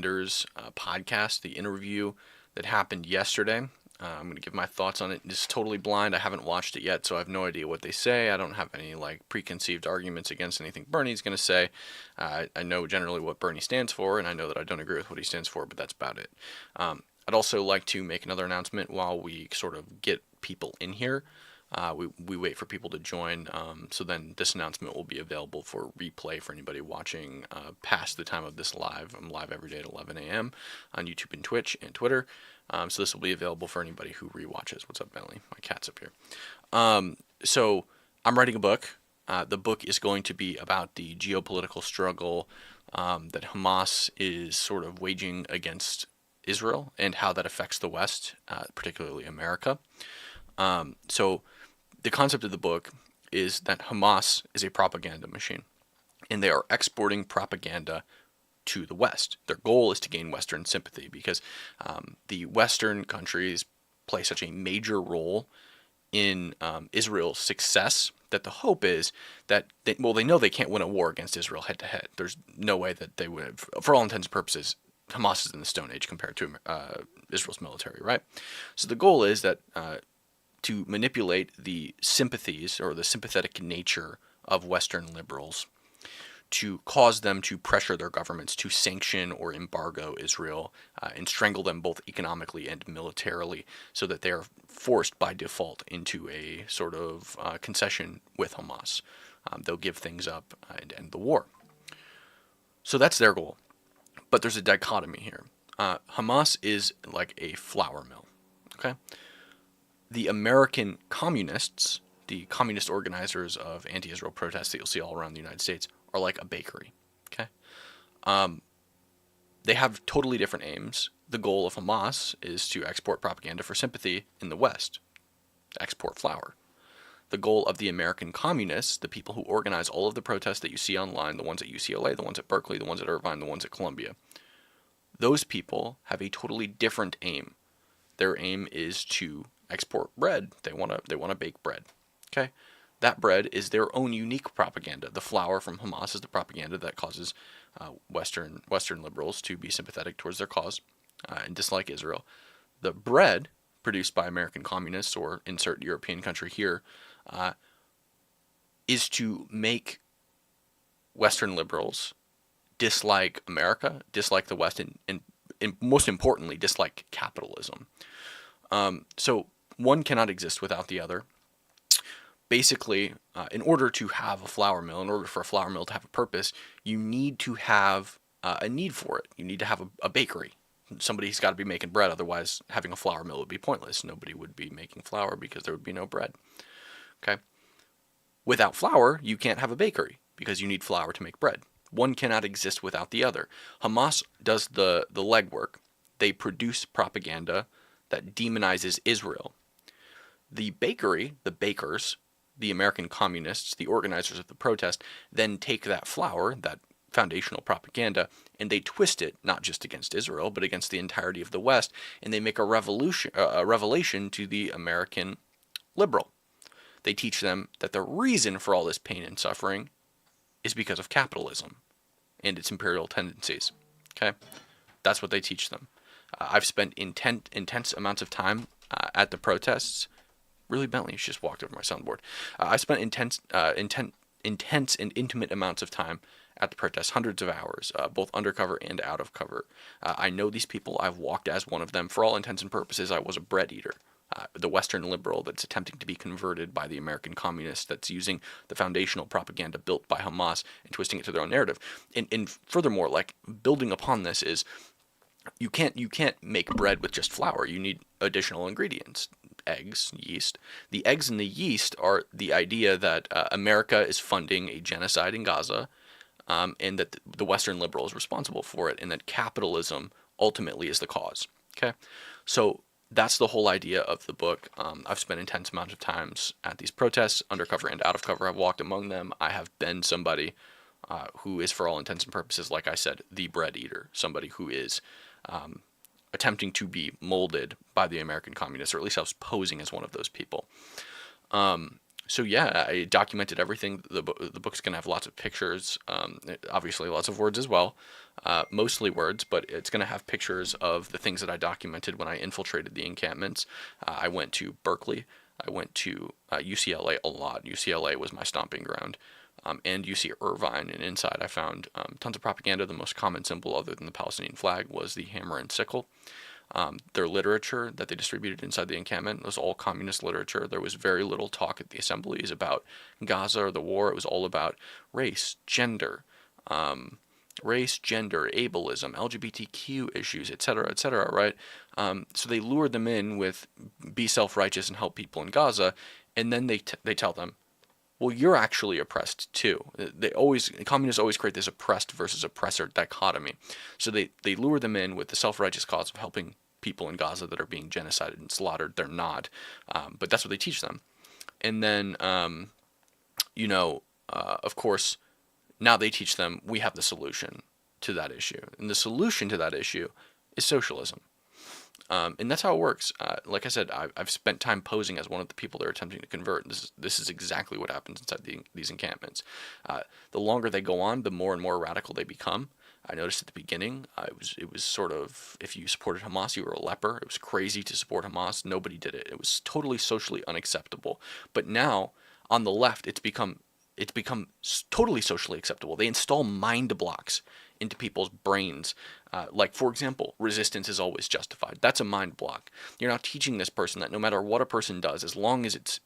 Sanders podcast, the interview that happened yesterday. I'm going to give my thoughts on it. It's totally blind. I haven't watched it yet, so I have no idea what they say. I don't have any preconceived arguments against anything Bernie's going to say. I know generally what Bernie stands for, and I know that I don't agree with what he stands for, but that's about it. I'd also like to make another announcement while we sort of get people in here. We wait for people to join, so then this announcement will be available for replay for anybody watching past the time of this live. I'm live every day at 11 a.m. on YouTube and Twitch and Twitter. So this will be available for anybody who rewatches. What's up, Bentley? My cat's up here. So I'm writing a book. The book is going to be about the geopolitical struggle that Hamas is sort of waging against Israel and how that affects the West, particularly America. So the concept of the book is that Hamas is a propaganda machine, and they are exporting propaganda to the West. Their goal is to gain Western sympathy because the Western countries play such a major role in Israel's success that the hope is that they know they can't win a war against Israel head to head. There's no way that they would have, for all intents and purposes, Hamas is in the Stone Age compared to Israel's military, right? So the goal is that to manipulate the sympathies or the sympathetic nature of Western liberals to cause them to pressure their governments to sanction or embargo Israel and strangle them both economically and militarily so that they are forced by default into a sort of concession with Hamas. They'll give things up and end the war. So that's their goal. But there's a dichotomy here. Hamas is like a flour mill, okay? The American communists, the communist organizers of anti-Israel protests that you'll see all around the United States, are like a bakery, okay? They have totally different aims. The goal of Hamas is to export propaganda for sympathy in the West, export flour. The goal of the American communists, the people who organize all of the protests that you see online, the ones at UCLA, the ones at Berkeley, the ones at Irvine, the ones at Columbia, those people have a totally different aim. Their aim is to export bread. They want to bake bread. Okay, that bread is their own unique propaganda. The flour from Hamas is the propaganda that causes Western liberals to be sympathetic towards their cause and dislike Israel. The bread produced by American communists, or insert European country here, is to make Western liberals dislike America, dislike the West, and most importantly, dislike capitalism. So one cannot exist without the other. Basically, in order to have a flour mill, in order for a flour mill to have a purpose, you need to have a need for it. You need to have a bakery. Somebody's got to be making bread, otherwise having a flour mill would be pointless. Nobody would be making flour because there would be no bread. Okay? Without flour, you can't have a bakery because you need flour to make bread. One cannot exist without the other. Hamas does the legwork. They produce propaganda that demonizes Israel. The bakery, the bakers, the American communists, the organizers of the protest, then take that flour, that foundational propaganda, and they twist it, not just against Israel, but against the entirety of the West, and they make a revelation to the American liberal. They teach them that the reason for all this pain and suffering is because of capitalism and its imperial tendencies. Okay? That's what they teach them. I've spent intense amounts of time at the protests. Really, Bentley, you just walked over my soundboard. I spent intense and intimate amounts of time at the protests, hundreds of hours, both undercover and out of cover. I know these people. I've walked as one of them. For all intents and purposes, I was a bread eater. The Western liberal that's attempting to be converted by the American communist, that's using the foundational propaganda built by Hamas and twisting it to their own narrative. And furthermore, like, building upon this is, you can't make bread with just flour. You need additional ingredients. Eggs, yeast. The eggs and the yeast are the idea that America is funding a genocide in Gaza, and that the Western liberal is responsible for it, and that capitalism ultimately is the cause. Okay, so that's the whole idea of the book. I've spent intense amounts of times at these protests, undercover and out of cover. I've walked among them. I have been somebody who is, for all intents and purposes, like I said, the bread eater. Somebody who is attempting to be molded by the American communists, or at least I was posing as one of those people. So yeah, I documented everything. The book's gonna have lots of pictures, obviously lots of words as well, mostly words, but it's gonna have pictures of the things that I documented when I infiltrated the encampments. I went to Berkeley. I went to UCLA a lot. UCLA was my stomping ground, and UC Irvine. And inside, I found tons of propaganda. The most common symbol, other than the Palestinian flag, was the hammer and sickle. Their literature that they distributed inside the encampment was all communist literature. There was very little talk at the assemblies about Gaza or the war. It was all about race, gender, ableism, LGBTQ issues, etc., right? So they lured them in with be self-righteous and help people in Gaza, and then they tell them, well, you're actually oppressed too. Communists always create this oppressed versus oppressor dichotomy. So they lure them in with the self-righteous cause of helping people in Gaza that are being genocided and slaughtered. They're not, but that's what they teach them. And then, of course, now they teach them we have the solution to that issue, and the solution to that issue is socialism. And that's how it works. Like I said, I've spent time posing as one of the people they're attempting to convert. This is exactly what happens inside these encampments. The longer they go on, the more and more radical they become. I noticed at the beginning, it was sort of, if you supported Hamas, you were a leper. It was crazy to support Hamas. Nobody did it. It was totally socially unacceptable. But now, on the left, it's become totally socially acceptable. They install mind blocks into people's brains. Like, for example, resistance is always justified. That's a mind block. You're not teaching this person that no matter what a person does, as long as it's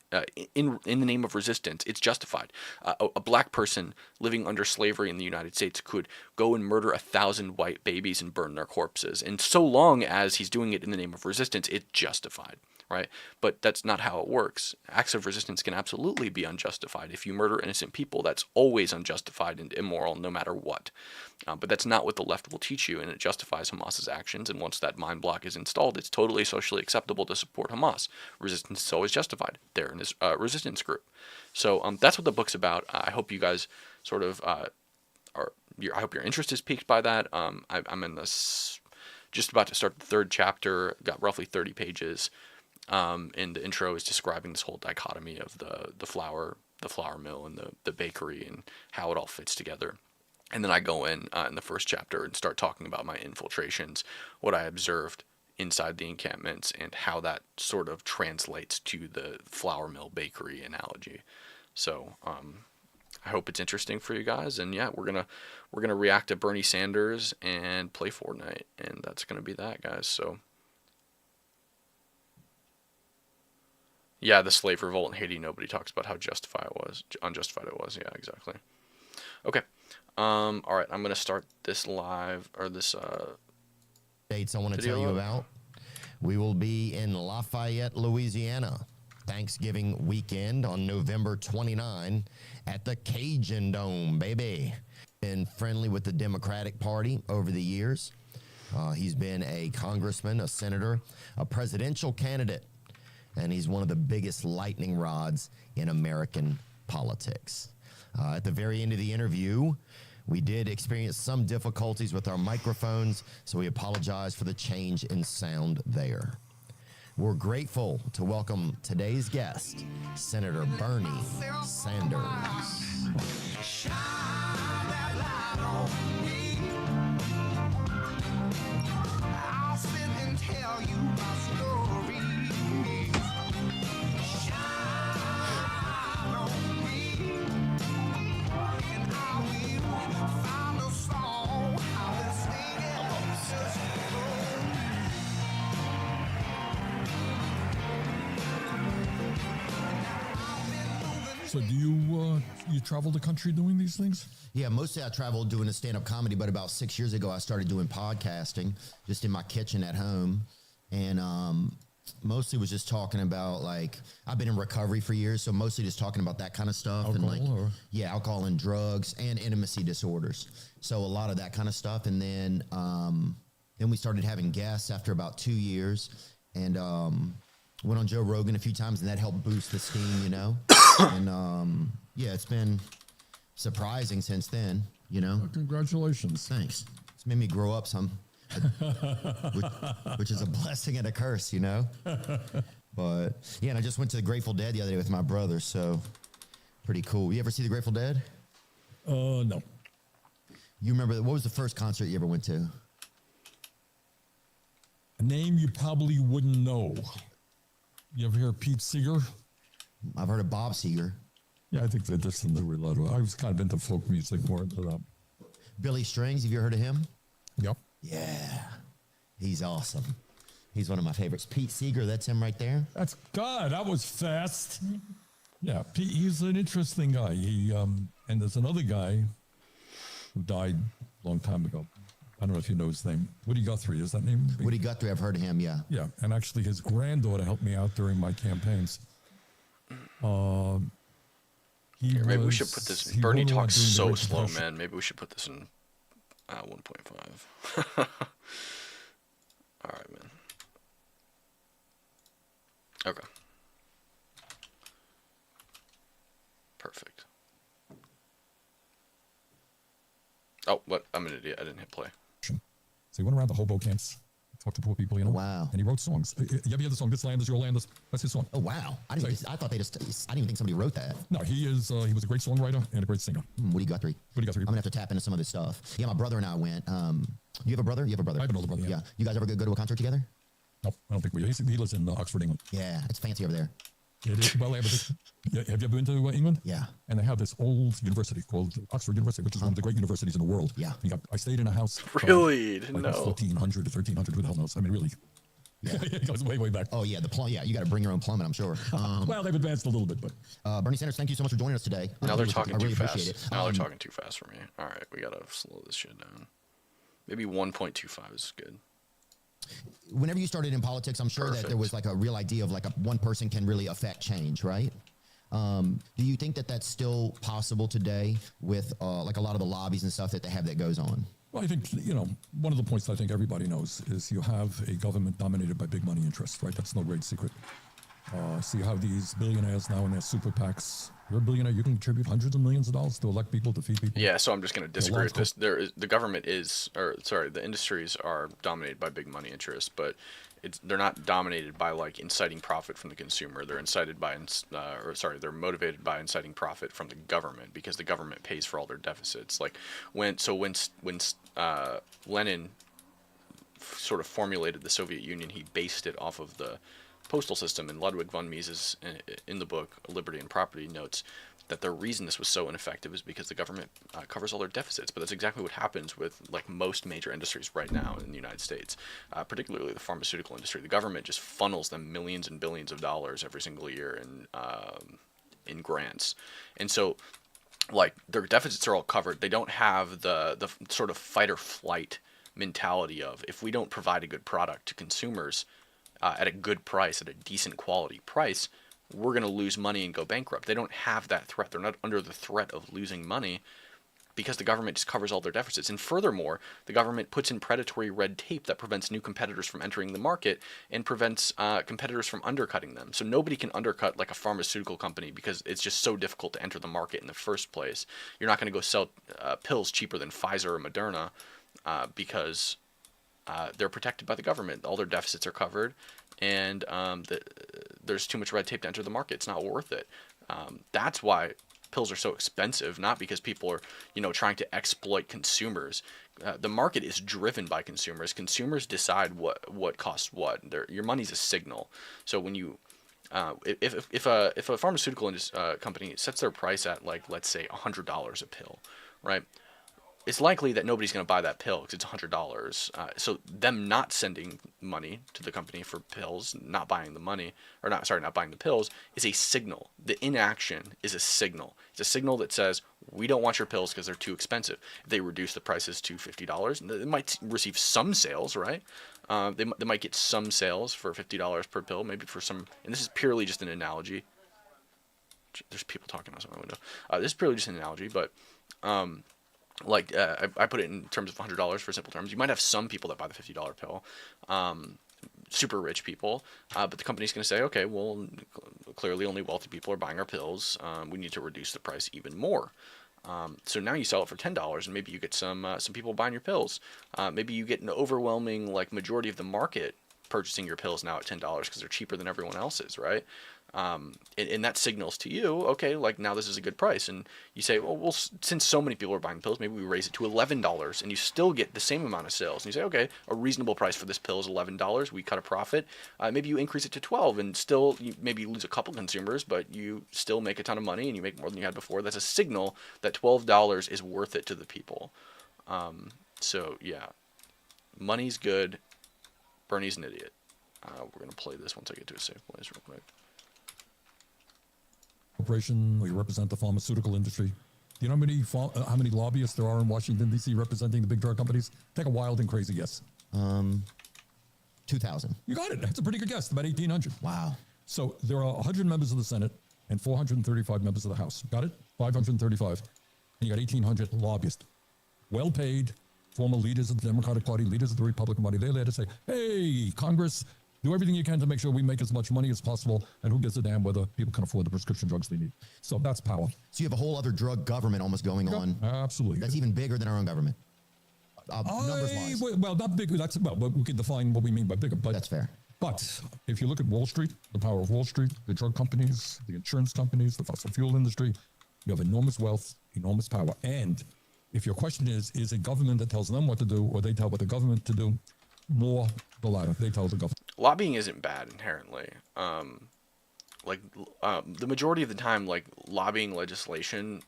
in the name of resistance, it's justified. A black person living under slavery in the United States could go and murder 1,000 white babies and burn their corpses. And so long as he's doing it in the name of resistance, it's justified. Right? But that's not how it works. Acts of resistance can absolutely be unjustified. If you murder innocent people, that's always unjustified and immoral no matter what. But that's not what the left will teach you, and it justifies Hamas's actions. And once that mind block is installed, it's totally socially acceptable to support Hamas. Resistance is always justified. They're in this resistance group. So that's what the book's about. I hope you guys sort of I hope your interest is piqued by that. I'm in this, just about to start the third chapter. Got roughly 30 pages. And the intro is describing this whole dichotomy of the flour mill and the bakery and how it all fits together. And then I go in the first chapter and start talking about my infiltrations, what I observed inside the encampments, and how that sort of translates to the flour mill bakery analogy. So I hope it's interesting for you guys. And yeah, we're gonna react to Bernie Sanders and play Fortnite, and that's gonna be that, guys. So. Yeah, the slave revolt in Haiti, nobody talks about how unjustified it was. Yeah, exactly. Okay. All right, I'm going to start this live, or this dates I want to tell you about. We will be in Lafayette, Louisiana, Thanksgiving weekend on November 29 at the Cajun Dome, baby. Been friendly with the Democratic Party over the years. He's been a congressman, a senator, a presidential candidate, and he's one of the biggest lightning rods in American politics. At the very end of the interview, we did experience some difficulties with our microphones, so we apologize for the change in sound there. We're grateful to welcome today's guest, Senator Bernie Sanders. I'll sit and tell you my story. So do you travel the country doing these things? Yeah, mostly I traveled doing a stand-up comedy, but about 6 years ago I started doing podcasting just in my kitchen at home, and mostly was just talking about, like, I've been in recovery for years, so mostly just talking about that kind of stuff. Alcohol, and like, yeah, alcohol and drugs and intimacy disorders. So a lot of that kind of stuff, and then we started having guests after about 2 years, and went on Joe Rogan a few times, and that helped boost the steam, you know. And yeah, it's been surprising since then, you know. Well, congratulations. Thanks. It's made me grow up some, which is a blessing and a curse, you know. But yeah, and I just went to the Grateful Dead the other day with my brother, so pretty cool. You ever see the Grateful Dead? No. You remember what was the first concert you ever went to? A name you probably wouldn't know. You ever hear of Pete Seeger? I've heard of Bob Seger. Yeah, I think that that's in the related. I was kind of into folk music more into that. Billy Strings, have you heard of him? Yep. Yeah, he's awesome. He's one of my favorites. Pete Seeger, that's him right there. That's God. That was fast. Yeah, Pete, he's an interesting guy. And there's another guy who died a long time ago. I don't know if you know his name. Woody Guthrie, is that name? Woody Guthrie, I've heard of him, yeah. Yeah, and actually his granddaughter helped me out during my campaigns. Maybe we should put this. Bernie talks so slow, man. Maybe we should put this in 1.5. All right, man. Okay. Perfect. Oh, what? I'm an idiot. I didn't hit play. So he went around the hobo camps, talked to poor people, you know. Wow. And he wrote songs. You ever heard the song "This Land Is Your Land"? That's his song. Oh wow! I didn't even think somebody wrote that. No, he is. He was a great songwriter and a great singer. Woody Guthrie. Woody Guthrie. I'm gonna have to tap into some of this stuff. Yeah, my brother and I went. You have a brother? You have a brother? I have an older brother. Yeah. You guys ever go to a concert together? No, I don't think we. He lives in Oxford, England. Yeah, it's fancy over there. It is, well, have you ever been to England? Yeah. And they have this old university called Oxford University, which is one of the great universities in the world. Yeah. I stayed in a house. Really? Like No. 1400 to 1300. Who the hell knows? I mean, really. Yeah. It goes way, way back. Oh yeah, you got to bring your own plumbing, I'm sure. Well, they've advanced a little bit, but Bernie Sanders, thank you so much for joining us today. Now they're talking I really too appreciate fast. it. Now they're talking too fast for me. All right, we gotta slow this shit down. Maybe 1.25 is good. Whenever you started in politics, I'm sure that there was like a real idea of like one person can really affect change, right? Do you think that that's still possible today with like a lot of the lobbies and stuff that they have that goes on? well, I think, one of the points I think everybody knows is you have a government dominated by big money interests, right? That's no great secret. So you have these billionaires now in their super PACs. You're a billionaire, you can contribute hundreds of millions of dollars to elect people, to feed people. Yeah, so I'm just going to disagree with this. The industries are dominated by big money interests, but they're not dominated by like inciting profit from the consumer. They're they're motivated by inciting profit from the government because the government pays for all their deficits. Like when Lenin sort of formulated the Soviet Union, he based it off of the postal system, and Ludwig von Mises in the book Liberty and Property notes that the reason this was so ineffective is because the government covers all their deficits. But that's exactly what happens with like most major industries right now in the United States, particularly the pharmaceutical industry. The government just funnels them millions and billions of dollars every single year in grants, and so like their deficits are all covered. They don't have the sort of fight or flight mentality of, if we don't provide a good product to consumers at a good price, at a decent quality price, we're going to lose money and go bankrupt. They don't have that threat. They're not under the threat of losing money because the government just covers all their deficits. And furthermore, the government puts in predatory red tape that prevents new competitors from entering the market and prevents competitors from undercutting them. So nobody can undercut like a pharmaceutical company because it's just so difficult to enter the market in the first place. You're not going to go sell pills cheaper than Pfizer or Moderna because they're protected by the government. All their deficits are covered, and there's too much red tape to enter the market. It's not worth it. That's why pills are so expensive, not because people are, trying to exploit consumers. The market is driven by consumers. Consumers decide what costs what. Your money's a signal. So when you if a pharmaceutical company sets their price at, like, let's say $100 a pill, right? It's likely that nobody's going to buy that pill because it's $100. So them not sending money to the company for pills, not buying the pills, is a signal. The inaction is a signal. It's a signal that says, we don't want your pills because they're too expensive. If they reduce the prices to $50, they might receive some sales, right? They might get some sales for $50 per pill, maybe for some, and this is purely just an analogy. There's people talking outside my window. This is purely just an analogy, but I put it in terms of $100 for simple terms. You might have some people that buy the $50 pill, super rich people, but the company's going to say, okay, well, clearly only wealthy people are buying our pills. We need to reduce the price even more. So now you sell it for $10, and maybe you get some people buying your pills. Maybe you get an overwhelming majority of the market purchasing your pills now at $10 because they're cheaper than everyone else's, right? And that signals to you, okay, like now this is a good price. And you say, well, since so many people are buying pills, maybe we raise it to $11, and you still get the same amount of sales. And you say, okay, a reasonable price for this pill is $11. We cut a profit. Maybe you increase it to 12, and still maybe lose a couple consumers, but you still make a ton of money and you make more than you had before. That's a signal that $12 is worth it to the people. So yeah, money's good. Bernie's an idiot. We're gonna play this once I get to a safe place real quick. Corporation, or you represent the pharmaceutical industry. Do you know how many lobbyists there are in Washington, D.C. representing the big drug companies? Take a wild and crazy guess. 2,000. You got it. That's a pretty good guess. About 1,800. Wow. So there are 100 members of the Senate and 435 members of the House. Got it? 535. And you got 1,800 lobbyists. Well paid, former leaders of the Democratic Party, leaders of the Republican Party. They're there to say, hey, Congress, do everything you can to make sure we make as much money as possible, and who gives a damn whether people can afford the prescription drugs they need. So that's power. So you have a whole other drug government almost going on. Absolutely. That's even bigger than our own government. Numbers-wise. Well, not big. Well, we can define what we mean by bigger. But that's fair. But if you look at Wall Street, the power of Wall Street, the drug companies, the insurance companies, the fossil fuel industry, you have enormous wealth, enormous power. And if your question is a government that tells them what to do, or they tell what the government to do, more the latter. They tell the government. Lobbying isn't bad inherently. The majority of the time, like lobbying legislation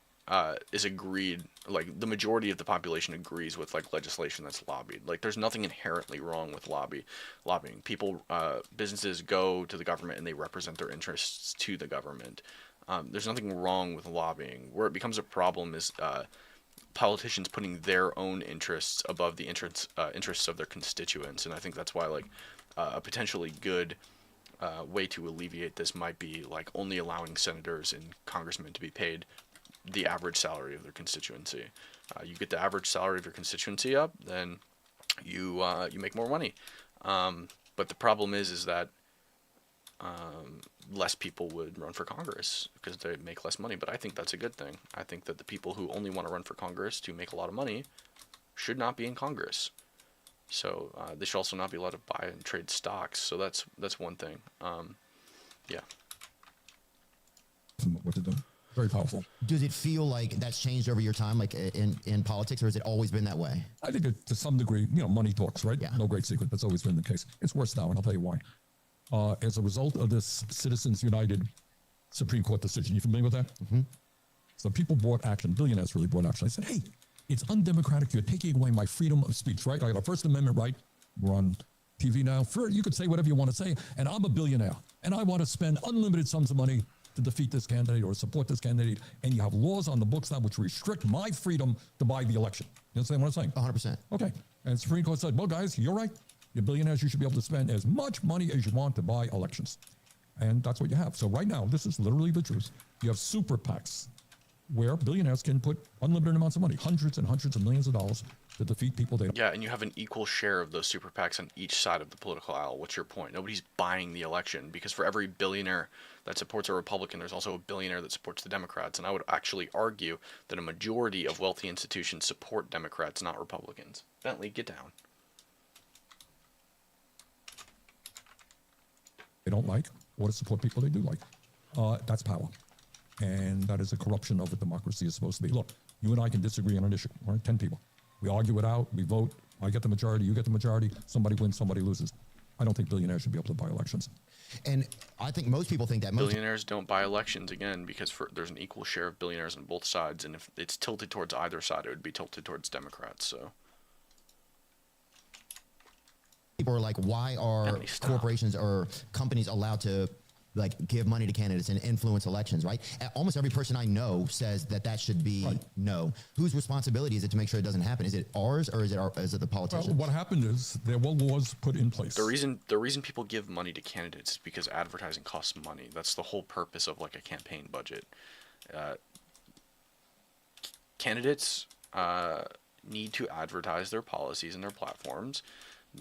is agreed. Like the majority of the population agrees with like legislation that's lobbied. Like there's nothing inherently wrong with lobbying. People, businesses go to the government and they represent their interests to the government. There's nothing wrong with lobbying. Where it becomes a problem is politicians putting their own interests above the interests of their constituents, and I think that's why like a potentially good way to alleviate this might be like only allowing senators and congressmen to be paid the average salary of their constituency. You get the average salary of your constituency up, then you make more money. But the problem is that less people would run for Congress because they make less money. But I think that's a good thing. I think that the people who only want to run for Congress to make a lot of money should not be in Congress. So they should also not be allowed to buy and trade stocks. So that's one thing. Yeah. What to do. Very powerful. Does it feel like that's changed over your time, like in politics, or has it always been that way? I think to some degree, money talks, right? Yeah. No great secret. That's always been the case. It's worse now, and I'll tell you why. As a result of this Citizens United Supreme Court decision, you familiar with that? Mm-hmm. So people brought action, billionaires really brought action. They said, hey, it's undemocratic. You're taking away my freedom of speech, right? I got a First Amendment right. We're on TV now. You could say whatever you want to say, and I'm a billionaire, and I want to spend unlimited sums of money to defeat this candidate or support this candidate, and you have laws on the books now which restrict my freedom to buy the election. You understand what I'm saying? 100%. Okay. And the Supreme Court said, well, guys, you're right. You're billionaires. You should be able to spend as much money as you want to buy elections. And that's what you have. So right now, this is literally the truth. You have super PACs where billionaires can put unlimited amounts of money, hundreds and hundreds of millions of dollars to defeat people they don't. Yeah, and you have an equal share of those super PACs on each side of the political aisle. What's your point? Nobody's buying the election because for every billionaire that supports a Republican, there's also a billionaire that supports the Democrats. And I would actually argue that a majority of wealthy institutions support Democrats, not Republicans. Bentley, get down. They don't like, or to support people they do like. That's power. And that is a corruption of what democracy is supposed to be. Look, you and I can disagree on an issue. Right? 10 people. We argue it out. We vote. I get the majority. You get the majority. Somebody wins. Somebody loses. I don't think billionaires should be able to buy elections. And I think most people think that billionaires don't buy elections, again, because there's an equal share of billionaires on both sides. And if it's tilted towards either side, it would be tilted towards Democrats. So people are like, why are corporations or companies allowed to like give money to candidates and influence elections, right? Almost every person I know says that should be right. No. Whose responsibility is it to make sure it doesn't happen? Is it ours or is it the politicians? Well, what happened is there were laws put in place. The reason people give money to candidates is because advertising costs money. That's the whole purpose of like a campaign budget. Candidates need to advertise their policies and their platforms.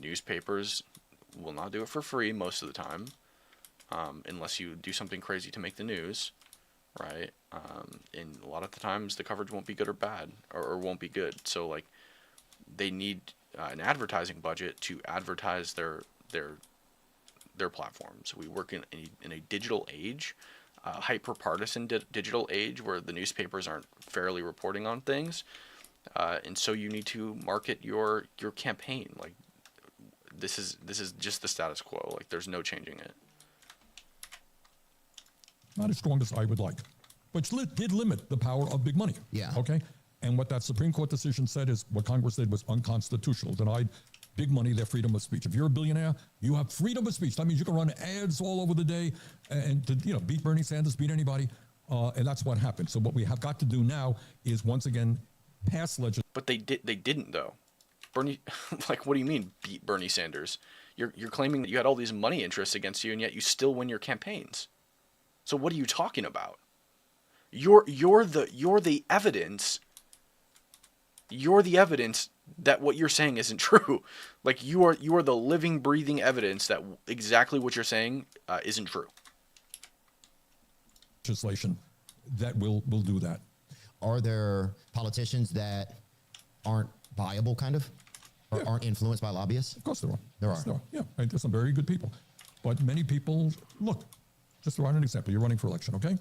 Newspapers will not do it for free most of the time. Unless you do something crazy to make the news, right? And a lot of the times the coverage won't be good or bad, or won't be good. So like, they need an advertising budget to advertise their their platforms. We work in a digital age, hyper-partisan digital age where the newspapers aren't fairly reporting on things. And so you need to market your campaign. Like this is just the status quo. Like there's no changing it. Not as strong as I would like, but did limit the power of big money. Yeah. Okay. And what that Supreme Court decision said is what Congress did was unconstitutional, denied big money their freedom of speech. If you're a billionaire, you have freedom of speech. That means you can run ads all over the day and to beat Bernie Sanders, beat anybody, and that's what happened. So what we have got to do now is once again pass legislation. But they didn't though. Bernie, like, what do you mean beat Bernie Sanders? You're claiming that you had all these money interests against you, and yet you still win your campaigns. So what are you talking about? You're the evidence. You're the evidence that what you're saying isn't true. Like you are the living, breathing evidence that exactly what you're saying isn't true. Legislation that will do that. Are there politicians that aren't viable, kind of, or aren't influenced by lobbyists? Of course there are. There Yes, are. Yeah, and there's some very good people, but many people look. Just to write an example, you're running for election, okay?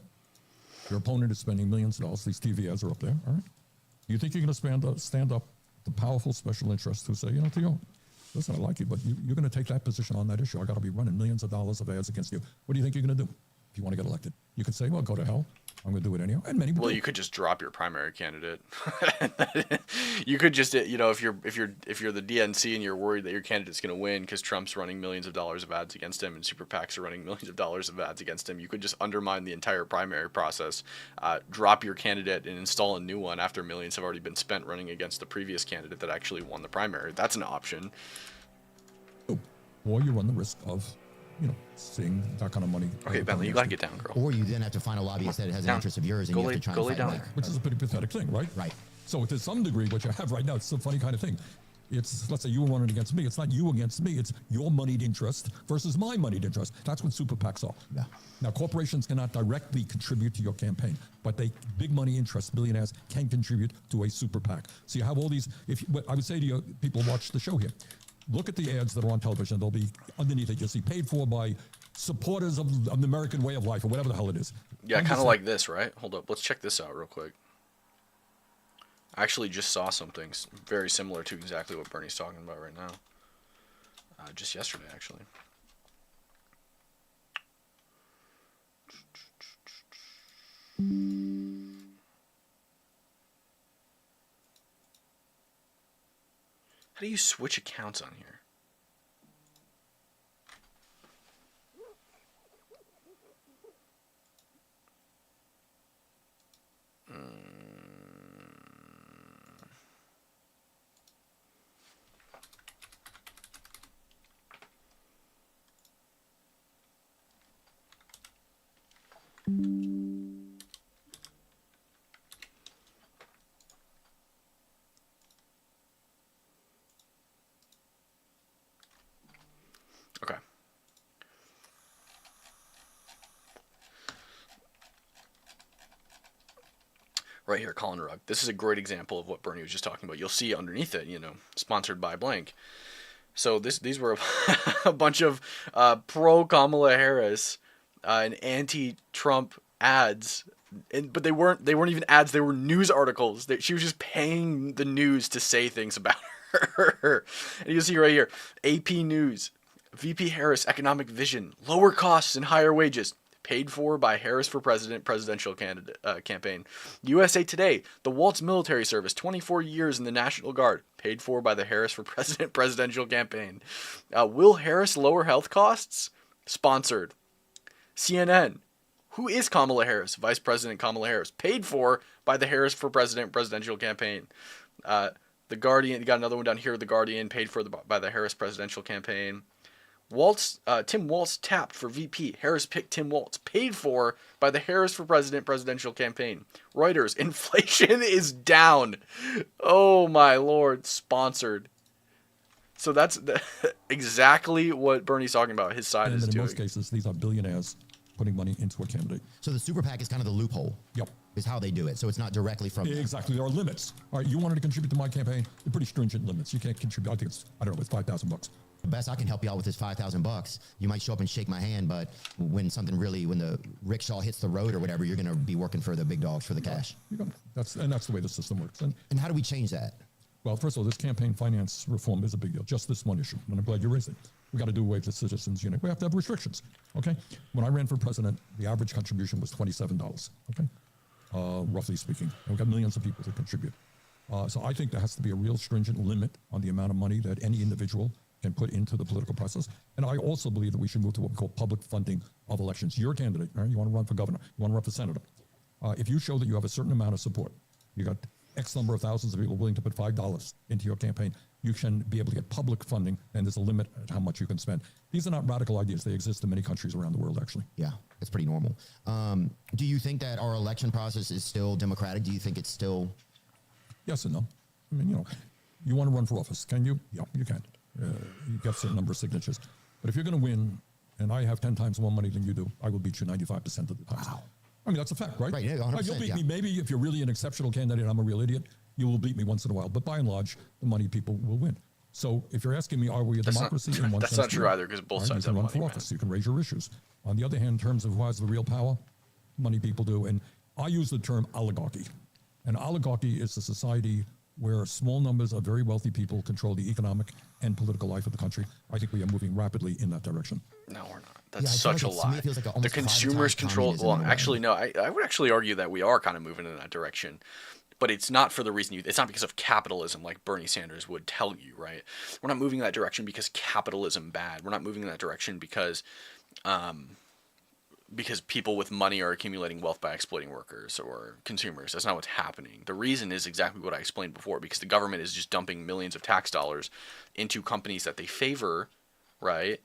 Your opponent is spending millions of dollars. These TV ads are up there, all right? You think you're going to stand up to powerful special interests who say, Theo, listen, I like you, but you're going to take that position on that issue. I got to be running millions of dollars of ads against you. What do you think you're going to do if you want to get elected? You can say, well, go to hell. I'm going to do it anyhow. And many people do. You could just drop your primary candidate. You could just, if you're the DNC and you're worried that your candidate's going to win because Trump's running millions of dollars of ads against him and super PACs are running millions of dollars of ads against him, you could just undermine the entire primary process, drop your candidate and install a new one after millions have already been spent running against the previous candidate that actually won the primary. That's an option. Or you run the risk of seeing that kind of money. Okay, Bentley, you got to get down, girl. Or you then have to find a lobbyist that has an Down. interest of yours, and Go you have lay- to try go and lay fight down. back. Which is a pretty pathetic thing, right? Right. So to some degree, what you have right now, it's a funny kind of thing. It's, let's say you were running against me. It's not you against me. It's your moneyed interest versus my moneyed interest. That's what super PACs are. Yeah. Now, corporations cannot directly contribute to your campaign, but big money interests, billionaires, can contribute to a super PAC. So you have all these. What I would say to you, people watch the show here, look at the ads that are on television. They'll be underneath it. You'll see paid for by supporters of the American way of life or whatever the hell it is. Yeah, kind of like this, right? Hold up. Let's check this out real quick. I actually just saw something very similar to exactly what Bernie's talking about right now. Just yesterday, actually. How do you switch accounts on here? Okay. Right here, Colin Rugg. This is a great example of what Bernie was just talking about. You'll see underneath it, sponsored by blank. So these were a bunch of pro Kamala Harris and anti-Trump ads, but they weren't even ads. They were news articles. She was just paying the news to say things about her. And you see right here, AP News, VP Harris economic vision, lower costs and higher wages. Paid for by Harris for President presidential campaign. USA Today, the Waltz Military Service, 24 years in the National Guard. Paid for by the Harris for President presidential campaign. Will Harris lower health costs? Sponsored. CNN, who is Kamala Harris? Vice President Kamala Harris. Paid for by the Harris for President presidential campaign. The Guardian, you got another one down here, The Guardian, paid for by the Harris presidential campaign. Tim Waltz tapped for VP. Harris picked Tim Waltz. Paid for by the Harris for President presidential campaign. Reuters, inflation is down. Oh my Lord, sponsored. So that's exactly what Bernie's talking about. His side is doing. In most cases, these are billionaires putting money into a candidate. So the super PAC is kind of the loophole. Yep. Is how they do it. So it's not directly from them. Exactly. There are limits. All right, you wanted to contribute to my campaign. They're pretty stringent limits. You can't contribute. I think it's $5,000. best I can help you out with is $5,000. You might show up and shake my hand, but when the rickshaw hits the road or whatever, you're going to be working for the big dogs for the cash. That's the way the system works. And how do we change that? Well, first of all, this campaign finance reform is a big deal. Just this one issue, and I'm glad you raised it. We got to do away with the citizens unit. We have to have restrictions. Okay. When I ran for president, the average contribution was $27. Okay, roughly speaking, and we got millions of people that contribute. So I think there has to be a real stringent limit on the amount of money that any individual can put into the political process. And I also believe that we should move to what we call public funding of elections. You're a candidate, right? You want to run for governor, you want to run for senator. If you show that you have a certain amount of support, you got X number of thousands of people willing to put $5 into your campaign, you can be able to get public funding, and there's a limit at how much you can spend. These are not radical ideas. They exist in many countries around the world, actually. Yeah, it's pretty normal. Do you think that our election process is still democratic? Do you think it's still... Yes and no. I mean, you want to run for office. Can you? Yeah, you can. You get a certain number of signatures. But if you're going to win, and I have 10 times more money than you do, I will beat you 95% of the time. Wow. I mean, that's a fact, right? Right, yeah, 100%, you'll beat me. yeah. Maybe if you're really an exceptional candidate and I'm a real idiot, you will beat me once in a while. But by and large, the money people will win. So if you're asking me, are we a democracy? In one that's sense, not true either, because both sides you have can run money, for man. office. You can raise your issues. On the other hand, in terms of who has the real power, money people do. And I use the term oligarchy. An oligarchy is a society where small numbers of very wealthy people control the economic and political life of the country. I think we are moving rapidly in that direction. No, we're not. That's Yeah, I feel such like a to me lie. it feels like a The almost consumers privatized control. communism Well, in a way. actually, no. I would actually argue that we are kind of moving in that direction, but it's not for the reason it's not because of capitalism, like Bernie Sanders would tell you, right? We're not moving in that direction because capitalism bad. We're not moving in that direction because people with money are accumulating wealth by exploiting workers or consumers. That's not what's happening. The reason is exactly what I explained before, because the government is just dumping millions of tax dollars into companies that they favor, right?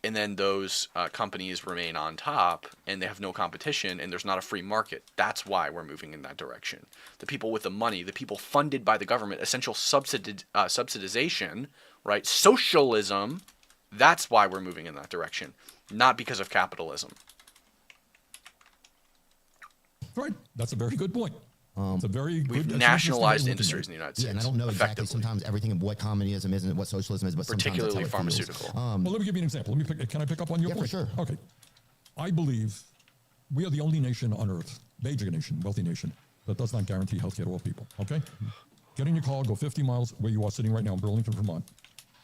And then those companies remain on top, and they have no competition, and there's not a free market. That's why we're moving in that direction. The people with the money, the people funded by the government, essential subsidization, right? Socialism, that's why we're moving in that direction, not because of capitalism. Right. That's a very good point. It's a very We've good, nationalized that's industries in the United States. Yeah, and I don't know exactly effectively. sometimes everything of what communism is and what socialism is, but Particularly sometimes that's how it feels. pharmaceutical. well, let me give you an example. Can I pick up on your Yeah, for point? sure. Okay. I believe we are the only nation on earth, major nation, wealthy nation, that does not guarantee health care to all people. Okay? Get in your car, go 50 miles where you are sitting right now in Burlington, Vermont.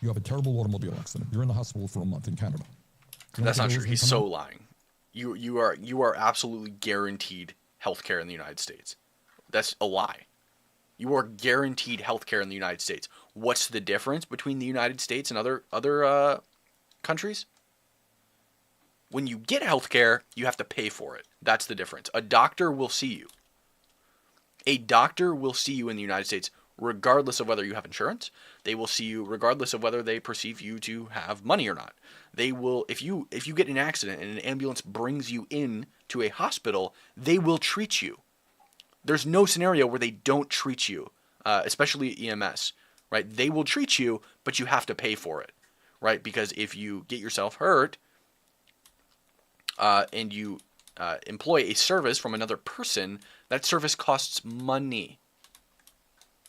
You have a terrible automobile accident. You're in the hospital for a month in Canada. You know That's what not the true. bills He's come so out? lying. You are absolutely guaranteed health care in the United States. That's a lie. You are guaranteed health care in the United States. What's the difference between the United States and other countries? When you get health care, you have to pay for it. That's the difference. A doctor will see you. A doctor will see you in the United States regardless of whether you have insurance. They will see you regardless of whether they perceive you to have money or not. They will, if you get in an accident and an ambulance brings you in to a hospital, they will treat you. There's no scenario where they don't treat you, especially EMS, right? They will treat you, but you have to pay for it, right? Because if you get yourself hurt and you employ a service from another person, that service costs money.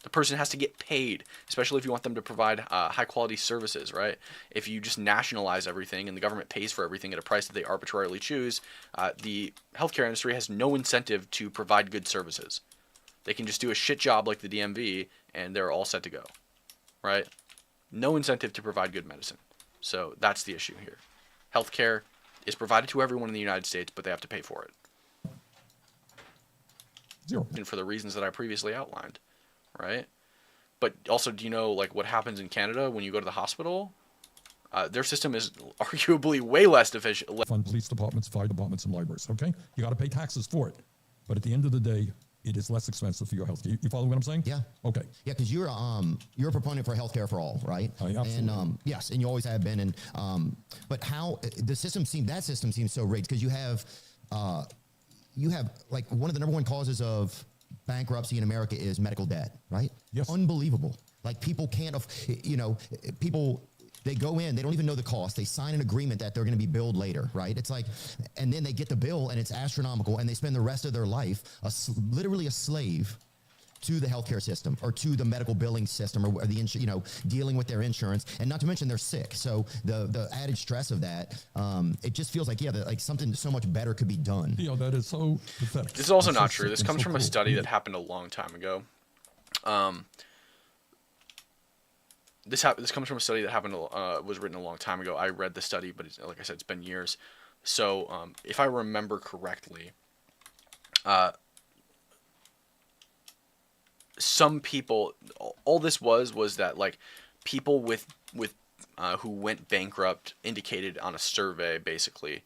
The person has to get paid, especially if you want them to provide high-quality services, right? If you just nationalize everything and the government pays for everything at a price that they arbitrarily choose, the healthcare industry has no incentive to provide good services. They can just do a shit job like the DMV, and they're all set to go, right? No incentive to provide good medicine. So that's the issue here. Healthcare is provided to everyone in the United States, but they have to pay for it. Zero. And for the reasons that I previously outlined. Right? But also, do you know like what happens in Canada when you go to the hospital? Their system is arguably way less efficient. Fund police departments, fire departments, and libraries. Okay? You got to pay taxes for it. But at the end of the day, it is less expensive for your health. You follow what I'm saying? Yeah. Okay. Yeah, because you're a proponent for healthcare for all, right? Absolutely. And yes, and you always have been. And but how the system seems so rigged because you have like one of the number one causes of bankruptcy in America is medical debt, right? Yes. Unbelievable. Like people can't, people, they go in, they don't even know the cost. They sign an agreement that they're going to be billed later, right? It's like, and then they get the bill and it's astronomical and they spend the rest of their life literally a slave to the healthcare system or to the medical billing system or the dealing with their insurance, and not to mention they're sick. So the added stress of that, it just feels like something so much better could be done. That is so pathetic. This is also It's not so true. This sick and comes so from a cruel. study that happened a long time ago. This comes from a study that happened was written a long time ago. I read the study, but like I said, it's been years. So if I remember correctly, some people, all this was that like people with who went bankrupt indicated on a survey basically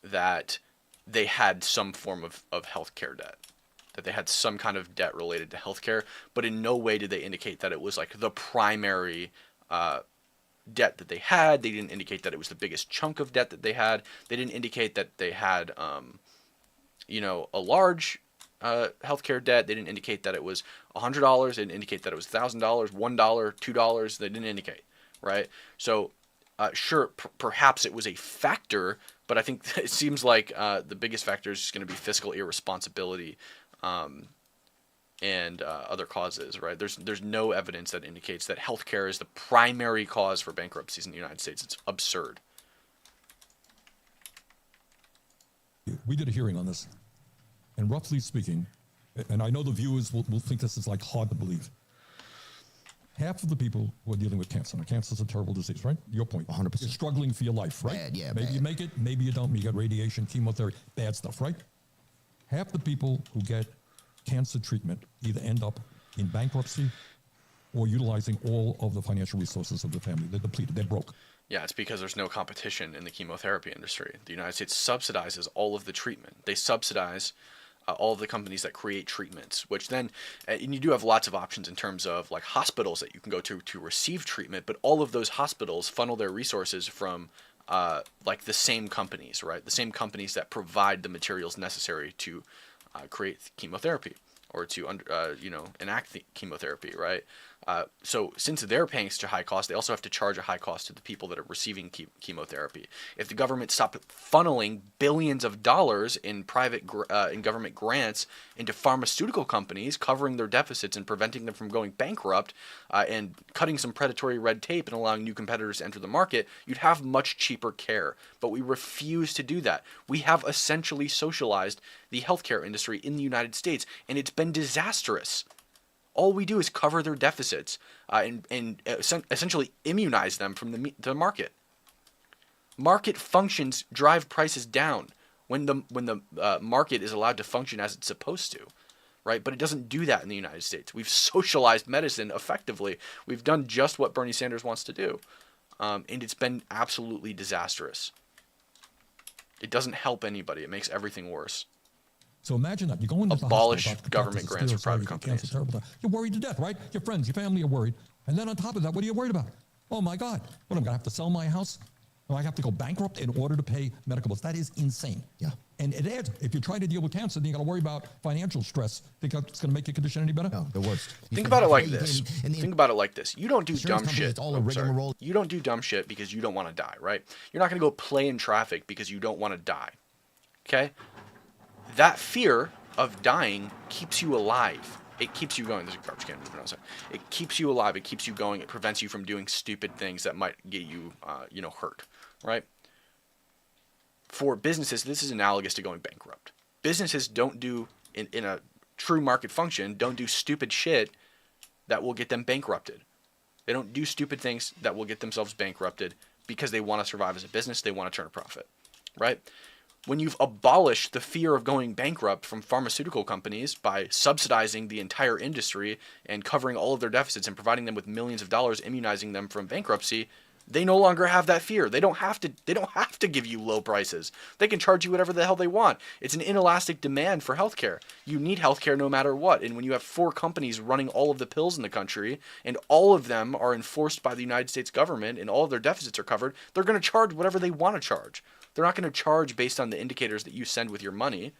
that they had some form of healthcare debt, that they had some kind of debt related to healthcare, but in no way did they indicate that it was like the primary debt that they had. They didn't indicate that it was the biggest chunk of debt that they had. They didn't indicate that they had a large healthcare debt. They didn't indicate that it was $100. They didn't indicate that it was $1,000, $1, $2. They didn't indicate, right? So, sure, perhaps it was a factor, but I think it seems like the biggest factor is going to be fiscal irresponsibility and other causes, right? There's no evidence that indicates that healthcare is the primary cause for bankruptcies in the United States. It's absurd. We did a hearing on this, and roughly speaking, and I know the viewers will think this is like hard to believe. Half of the people who are dealing with cancer, and cancer is a terrible disease, right? Your point. 100%. You're struggling for your life, right? Bad, yeah, maybe bad. you make it, maybe you don't. You got radiation, chemotherapy, bad stuff, right? Half the people who get cancer treatment either end up in bankruptcy or utilizing all of the financial resources of the family. They're depleted. They're broke. Yeah, it's because there's no competition in the chemotherapy industry. The United States subsidizes all of the treatment. They subsidize all of the companies that create treatments, which then, and you do have lots of options in terms of like hospitals that you can go to receive treatment, but all of those hospitals funnel their resources from like the same companies, right? The same companies that provide the materials necessary to create chemotherapy or to enact the chemotherapy, right? So since they're paying such a high cost, they also have to charge a high cost to the people that are receiving chemotherapy. If the government stopped funneling billions of dollars in private in government grants into pharmaceutical companies, covering their deficits and preventing them from going bankrupt, and cutting some predatory red tape and allowing new competitors to enter the market, you'd have much cheaper care. But we refuse to do that. We have essentially socialized the healthcare industry in the United States, and it's been disastrous. All we do is cover their deficits and essentially immunize them from the market. Market functions drive prices down when the market is allowed to function as it's supposed to, right? But it doesn't do that in the United States. We've socialized medicine effectively. We've done just what Bernie Sanders wants to do, and it's been absolutely disastrous. It doesn't help anybody. It makes everything worse. So imagine that. You go into Abolish the hospital, government grants for private companies. You're worried to death, right? Your friends, your family are worried. And then on top of that, what are you worried about? Oh my God, what, I'm going to have to sell my house? Or I have to go bankrupt in order to pay medical bills. That is insane. Yeah. And it adds, if you're trying to deal with cancer, then you got to worry about financial stress. Think that's going to make your condition any better? No, the worst. Think about it like this. Think about it like this. You don't do dumb shit. It's all a rigmarole. You don't do dumb shit because you don't want to die, right? You're not going to go play in traffic because you don't want to die. Okay? That fear of dying keeps you alive. It keeps you going. There's a garbage can moving outside. It keeps you alive. It keeps you going. It prevents you from doing stupid things that might get you, hurt, right? For businesses, this is analogous to going bankrupt. Businesses don't do, in a true market function, don't do stupid shit that will get them bankrupted. They don't do stupid things that will get themselves bankrupted because they want to survive as a business. They want to turn a profit, right? When you've abolished the fear of going bankrupt from pharmaceutical companies by subsidizing the entire industry and covering all of their deficits and providing them with millions of dollars, immunizing them from bankruptcy, they no longer have that fear. They don't have to give you low prices. They can charge you whatever the hell they want. It's an inelastic demand for healthcare. You need healthcare no matter what. And when you have 4 companies running all of the pills in the country and all of them are enforced by the United States government and all of their deficits are covered, they're going to charge whatever they want to charge. They're not going to charge based on the indicators that you send with your money,